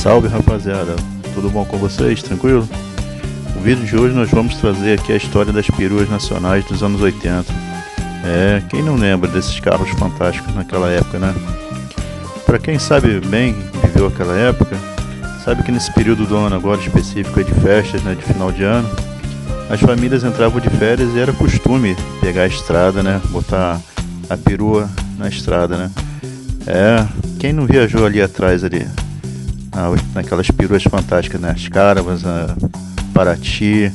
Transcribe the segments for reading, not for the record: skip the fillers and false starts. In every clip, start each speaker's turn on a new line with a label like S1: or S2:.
S1: Salve rapaziada, tudo bom com vocês? Tranquilo? No vídeo de hoje nós vamos trazer aqui a história das peruas nacionais dos anos 80. Quem não lembra desses carros fantásticos naquela época, né? Para quem sabe bem, viveu aquela época, sabe que nesse período do ano agora específico de festas, né, de final de ano, as famílias entravam de férias e era costume pegar a estrada, né, botar a perua na estrada, né? Quem não viajou ali atrás ali, naquelas peruas fantásticas, né? As Caravas, a Paraty,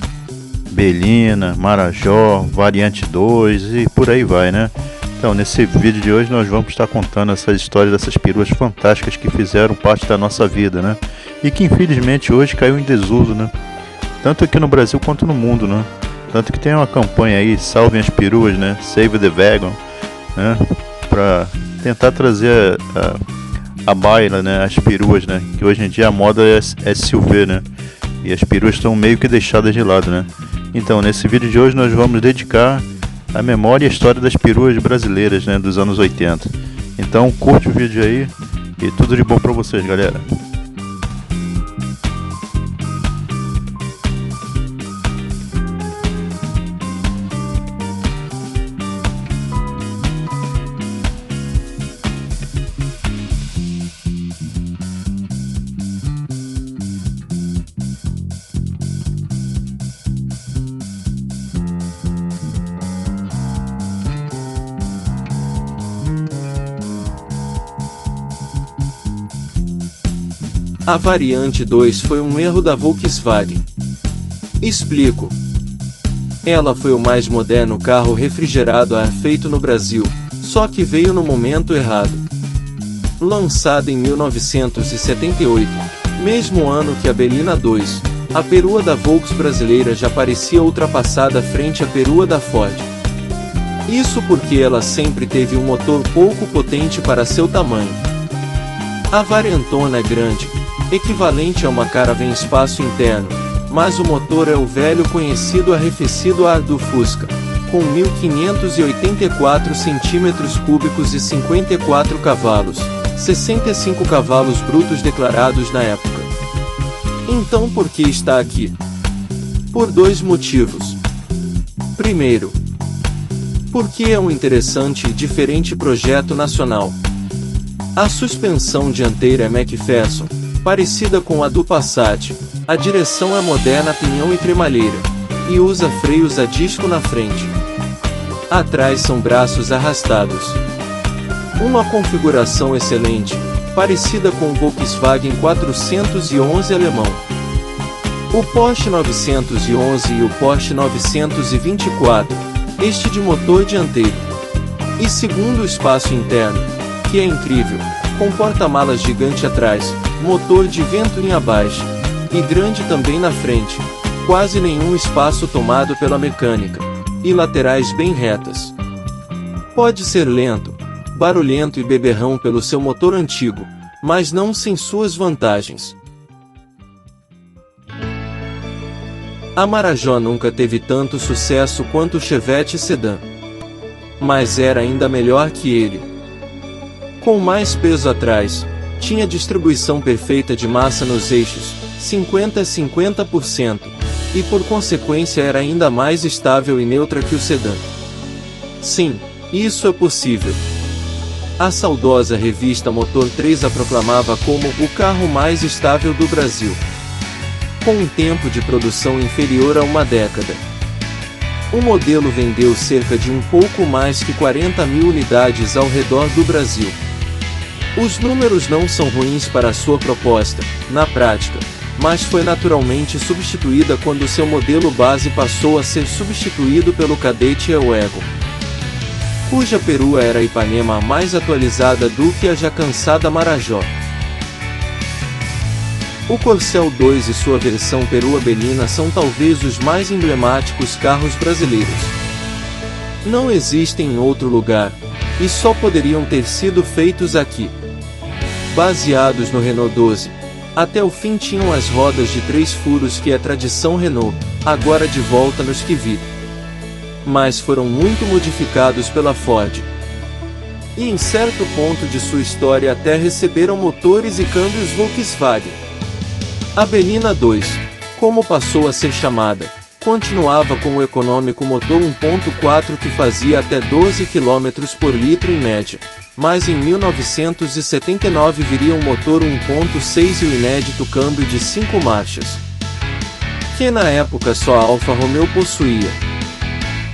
S1: Belina, Marajó, Variante 2 e por aí vai, né? Então, nesse vídeo de hoje nós vamos estar contando essas histórias dessas peruas fantásticas que fizeram parte da nossa vida, né? E que infelizmente hoje caiu em desuso, né? Tanto aqui no Brasil quanto no mundo, né? Tanto que tem uma campanha aí, Salvem as Peruas, né? Save the Wagon, né? Para tentar trazer a baila, né? As peruas, né? Que hoje em dia a moda é SUV, né? E as peruas estão meio que deixadas de lado, né? Então, nesse vídeo de hoje nós vamos dedicar a memória e a história das peruas brasileiras, né? Dos anos 80. Então, curte o vídeo aí e tudo de bom pra vocês, galera.
S2: A Variante 2 foi um erro da Volkswagen. Explico. Ela foi o mais moderno carro refrigerado a ar feito no Brasil, só que veio no momento errado. Lançada em 1978, mesmo ano que a Belina 2, a perua da Volks brasileira já parecia ultrapassada frente à perua da Ford. Isso porque ela sempre teve um motor pouco potente para seu tamanho. A variantona é grande, equivalente a uma Caravan espaço interno, mas o motor é o velho conhecido arrefecido a ar do Fusca, com 1.584 cm3 e 54 cavalos, 65 cavalos brutos declarados na época. Então por que está aqui? Por dois motivos. Primeiro, porque é um interessante e diferente projeto nacional. A suspensão dianteira é McPherson, parecida com a do Passat, a direção é moderna pinhão e cremalheira, e usa freios a disco na frente. Atrás são braços arrastados. Uma configuração excelente, parecida com o Volkswagen 411 alemão. O Porsche 911 e o Porsche 924, este de motor dianteiro. E segundo o espaço interno, que é incrível, com porta-malas gigante atrás, motor de ventoinha baixa, e grande também na frente, quase nenhum espaço tomado pela mecânica, e laterais bem retas. Pode ser lento, barulhento e beberrão pelo seu motor antigo, mas não sem suas vantagens. A Marajó nunca teve tanto sucesso quanto o Chevette Sedan, mas era ainda melhor que ele. Com mais peso atrás, tinha distribuição perfeita de massa nos eixos, 50-50%, e por consequência era ainda mais estável e neutra que o sedã. Sim, isso é possível. A saudosa revista Motor 3 a proclamava como o carro mais estável do Brasil, com um tempo de produção inferior a uma década. O modelo vendeu cerca de um pouco mais que 40 mil unidades ao redor do Brasil. Os números não são ruins para a sua proposta, na prática, mas foi naturalmente substituída quando seu modelo base passou a ser substituído pelo Cadete E-Wagon, cuja perua era a Ipanema mais atualizada do que a já cansada Marajó. O Corcel 2 e sua versão perua Belina são talvez os mais emblemáticos carros brasileiros. Não existem em outro lugar, e só poderiam ter sido feitos aqui. Baseados no Renault 12, até o fim tinham as rodas de 3 furos que é tradição Renault, agora de volta nos Quivit. Mas foram muito modificados pela Ford. E em certo ponto de sua história até receberam motores e câmbios Volkswagen. A Belina 2, como passou a ser chamada, continuava com o econômico motor 1.4 que fazia até 12 km por litro em média, mas em 1979 viria um motor 1.6 e o inédito câmbio de 5 marchas, que na época só a Alfa Romeo possuía.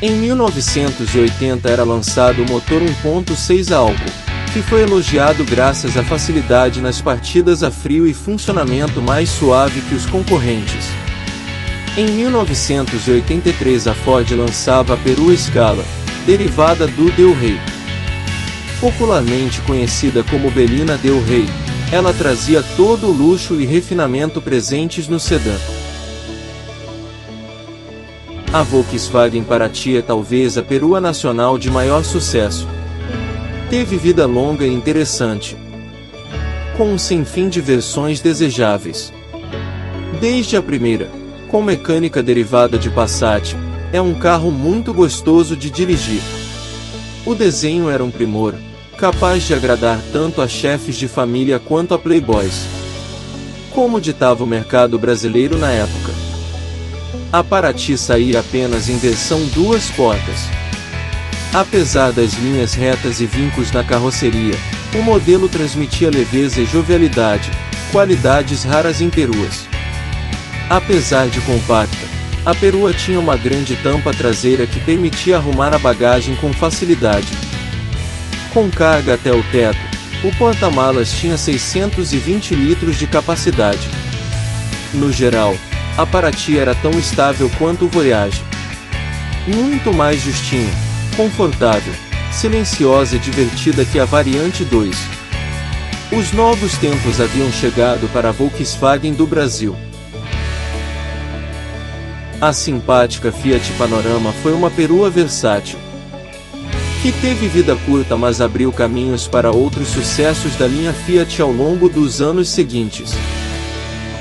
S2: Em 1980 era lançado o motor 1.6 a álcool, que foi elogiado graças à facilidade nas partidas a frio e funcionamento mais suave que os concorrentes. Em 1983 a Ford lançava a Perua Scala, derivada do Del Rey. Popularmente conhecida como Belina Del Rey, ela trazia todo o luxo e refinamento presentes no sedã. A Volkswagen Paraty é talvez a perua nacional de maior sucesso. Teve vida longa e interessante, com um sem fim de versões desejáveis. Desde a primeira, com mecânica derivada de Passat, é um carro muito gostoso de dirigir. O desenho era um primor, capaz de agradar tanto a chefes de família quanto a playboys. Como ditava o mercado brasileiro na época. A Paraty saía apenas em versão 2 portas. Apesar das linhas retas e vincos na carroceria, o modelo transmitia leveza e jovialidade, qualidades raras em peruas. Apesar de compacta, a perua tinha uma grande tampa traseira que permitia arrumar a bagagem com facilidade. Com carga até o teto, o porta-malas tinha 620 litros de capacidade. No geral, a Paraty era tão estável quanto o Voyage. Muito mais justinha, confortável, silenciosa e divertida que a variante 2. Os novos tempos haviam chegado para a Volkswagen do Brasil. A simpática Fiat Panorama foi uma perua versátil, que teve vida curta mas abriu caminhos para outros sucessos da linha Fiat ao longo dos anos seguintes.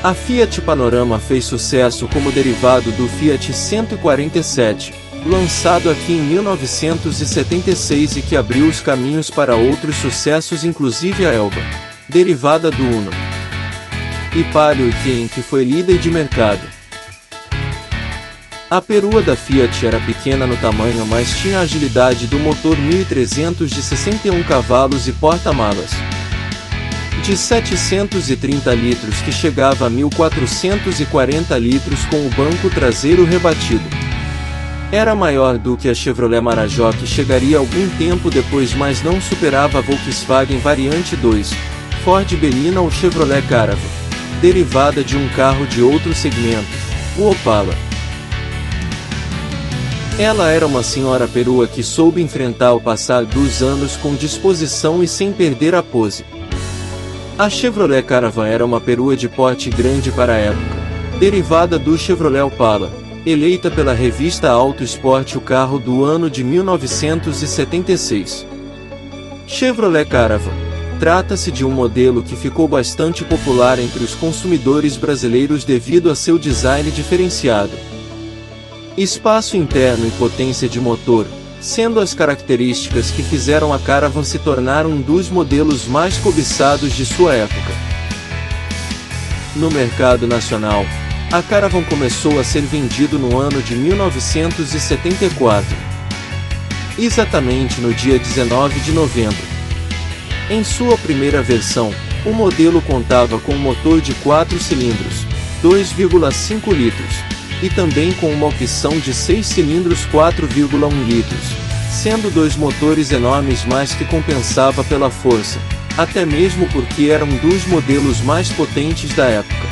S2: A Fiat Panorama fez sucesso como derivado do Fiat 147, lançado aqui em 1976 e que abriu os caminhos para outros sucessos, inclusive a Elba, derivada do Uno, e Palio e Cayenne, que foi líder de mercado. A perua da Fiat era pequena no tamanho, mas tinha a agilidade do motor 1300 de 61 cavalos e porta-malas de 730 litros que chegava a 1440 litros com o banco traseiro rebatido. Era maior do que a Chevrolet Marajó, que chegaria algum tempo depois, mas não superava a Volkswagen Variante 2, Ford Belina ou Chevrolet Caravan, derivada de um carro de outro segmento, o Opala. Ela era uma senhora perua que soube enfrentar o passar dos anos com disposição e sem perder a pose. A Chevrolet Caravan era uma perua de porte grande para a época, derivada do Chevrolet Opala, eleita pela revista Auto Sport o carro do ano de 1976. Chevrolet Caravan. Trata-se de um modelo que ficou bastante popular entre os consumidores brasileiros devido a seu design diferenciado, espaço interno e potência de motor, sendo as características que fizeram a Caravan se tornar um dos modelos mais cobiçados de sua época. No mercado nacional, a Caravan começou a ser vendido no ano de 1974, exatamente no dia 19 de novembro. Em sua primeira versão, o modelo contava com um motor de 4 cilindros, 2,5 litros, e também com uma opção de 6 cilindros 4,1 litros, sendo dois motores enormes, mas que compensava pela força, até mesmo porque era um dos modelos mais potentes da época.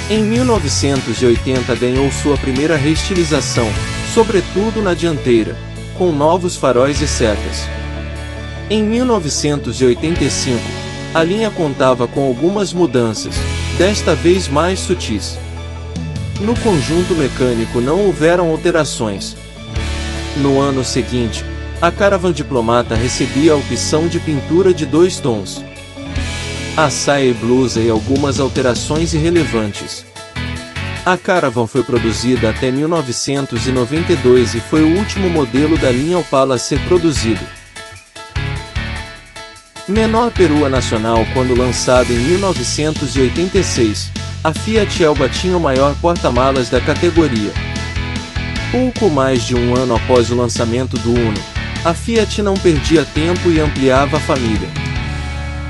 S2: Em 1980 ganhou sua primeira reestilização, sobretudo na dianteira, com novos faróis e setas. Em 1985, a linha contava com algumas mudanças, desta vez mais sutis. No conjunto mecânico não houveram alterações. No ano seguinte, a Caravan Diplomata recebia a opção de pintura de 2 tons, a saia e blusa, e algumas alterações irrelevantes. A Caravan foi produzida até 1992 e foi o último modelo da linha Opala a ser produzido. Menor perua nacional quando lançada em 1986, a Fiat Elba tinha o maior porta-malas da categoria. Pouco mais de um ano após o lançamento do Uno, a Fiat não perdia tempo e ampliava a família.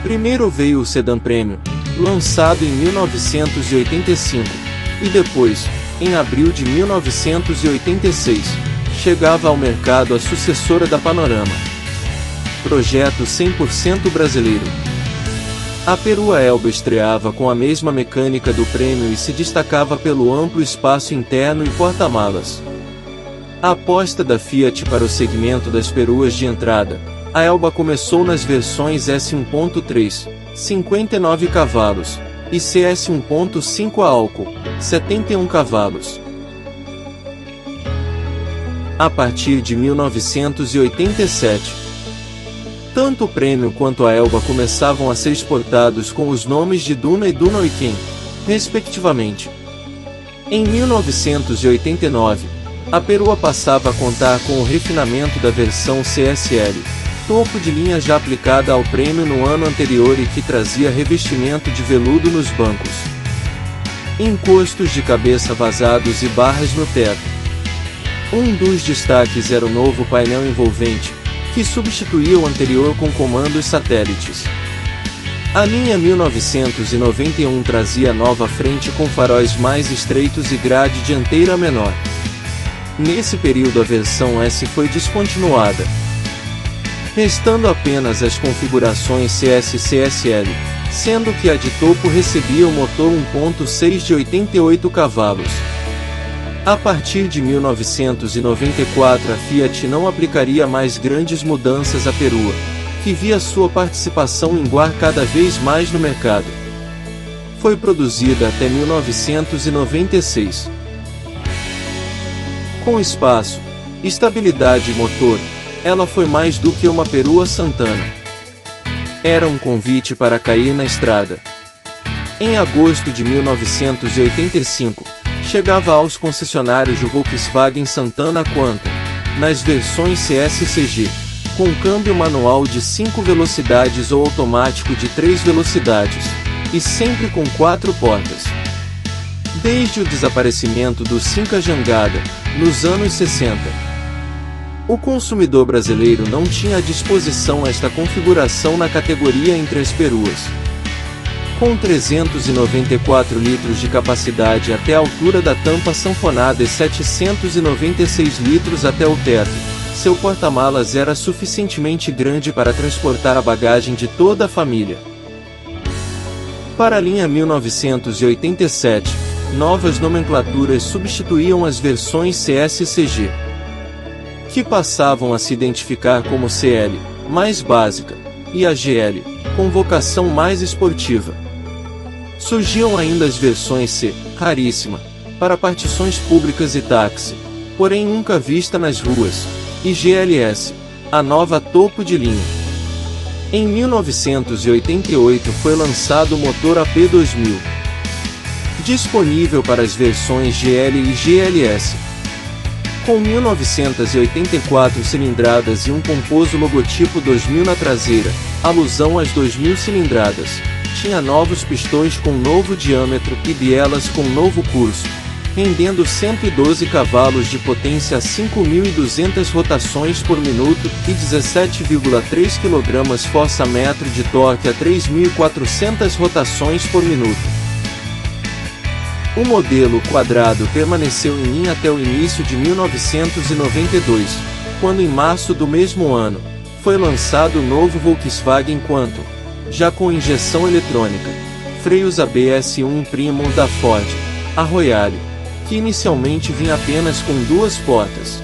S2: Primeiro veio o sedã Premium, lançado em 1985, e depois, em abril de 1986, chegava ao mercado a sucessora da Panorama. Projeto 100% brasileiro. A perua Elba estreava com a mesma mecânica do Premium e se destacava pelo amplo espaço interno e porta-malas. A aposta da Fiat para o segmento das peruas de entrada, a Elba começou nas versões S1.3, 59 cavalos, e CS 1.5 a álcool, 71 cavalos. A partir de 1987, tanto o Premium quanto a Elba começavam a ser exportados com os nomes de Duna e Duna Weekend, respectivamente. Em 1989, a perua passava a contar com o refinamento da versão CSL, topo de linha já aplicada ao Premium no ano anterior e que trazia revestimento de veludo nos bancos, encostos de cabeça vazados e barras no teto. Um dos destaques era o novo painel envolvente, que substituía o anterior com comandos satélites. A linha 1991 trazia nova frente com faróis mais estreitos e grade dianteira menor. Nesse período a versão S foi descontinuada, restando apenas as configurações CS e CSL, sendo que a de topo recebia o motor 1.6 de 88 cavalos. A partir de 1994 a Fiat não aplicaria mais grandes mudanças à perua, que via sua participação minguar cada vez mais no mercado. Foi produzida até 1996. Com espaço, estabilidade e motor, ela foi mais do que uma perua Santana. Era um convite para cair na estrada. Em agosto de 1985, chegava aos concessionários o Volkswagen Santana Quantum, nas versões CS-CG, com câmbio manual de 5 velocidades ou automático de 3 velocidades, e sempre com 4 portas. Desde o desaparecimento do Cinca Jangada, nos anos 60, o consumidor brasileiro não tinha à disposição esta configuração na categoria entre as peruas. Com 394 litros de capacidade até a altura da tampa sanfonada e 796 litros até o teto, seu porta-malas era suficientemente grande para transportar a bagagem de toda a família. Para a linha 1987, novas nomenclaturas substituíam as versões CS e CG, que passavam a se identificar como CL, mais básica, e a GL, com vocação mais esportiva. Surgiam ainda as versões C, raríssima, para partições públicas e táxi, porém nunca vista nas ruas, e GLS, a nova topo de linha. Em 1988 foi lançado o motor AP2000, disponível para as versões GL e GLS. Com 1984 cilindradas e um pomposo logotipo 2000 na traseira, alusão às 2000 cilindradas, tinha novos pistões com novo diâmetro e bielas com novo curso, rendendo 112 cavalos de potência a 5.200 rotações por minuto e 17,3 kgfm de torque a 3.400 rotações por minuto. O modelo quadrado permaneceu em linha até o início de 1992, quando em março do mesmo ano, foi lançado o novo Volkswagen Quantum, já com injeção eletrônica, freios ABS1 Premium da Ford, a Royale, que inicialmente vinha apenas com 2 portas.